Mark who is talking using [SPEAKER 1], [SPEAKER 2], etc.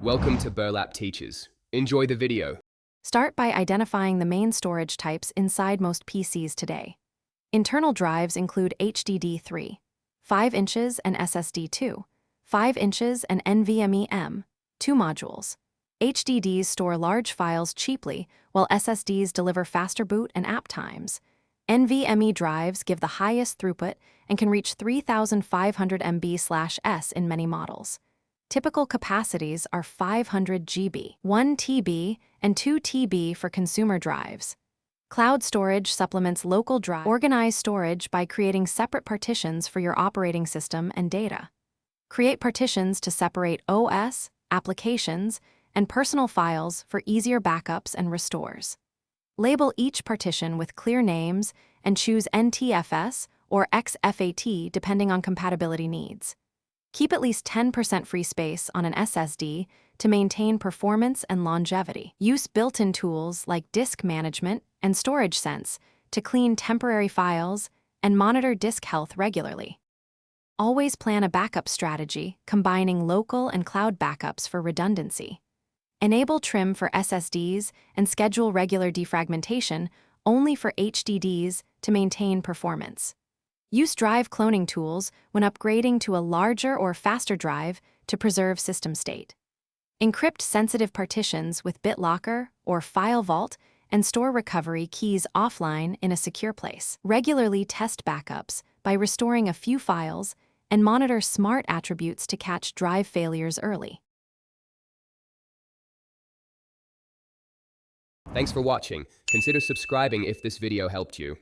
[SPEAKER 1] Welcome to Burlap Teachers. Enjoy the video.
[SPEAKER 2] Start by identifying the main storage types inside most PCs today. Internal drives include HDD3, 5 inches, and SSD2, 5 inches, and NVMe 2 modules. HDDs store large files cheaply, while SSDs deliver faster boot and app times. NVMe drives give the highest throughput and can reach 3,500 MB/s in many models. Typical capacities are 500 GB, 1 TB, and 2 TB for consumer drives. Cloud storage supplements local drive. Organize storage by creating separate partitions for your operating system and data. Create partitions to separate OS, applications, and personal files for easier backups and restores. Label each partition with clear names and choose NTFS or XFAT depending on compatibility needs. Keep at least 10% free space on an SSD to maintain performance and longevity. Use built-in tools like disk management and storage sense to clean temporary files and monitor disk health regularly. Always plan a backup strategy, combining local and cloud backups for redundancy. Enable trim for SSDs and schedule regular defragmentation only for HDDs to maintain performance. Use drive cloning tools when upgrading to a larger or faster drive to preserve system state. Encrypt sensitive partitions with BitLocker or File Vault and store recovery keys offline in a secure place. Regularly test backups by restoring a few files and monitor smart attributes to catch drive failures early.
[SPEAKER 1] Thanks for watching. Consider subscribing if this video helped you.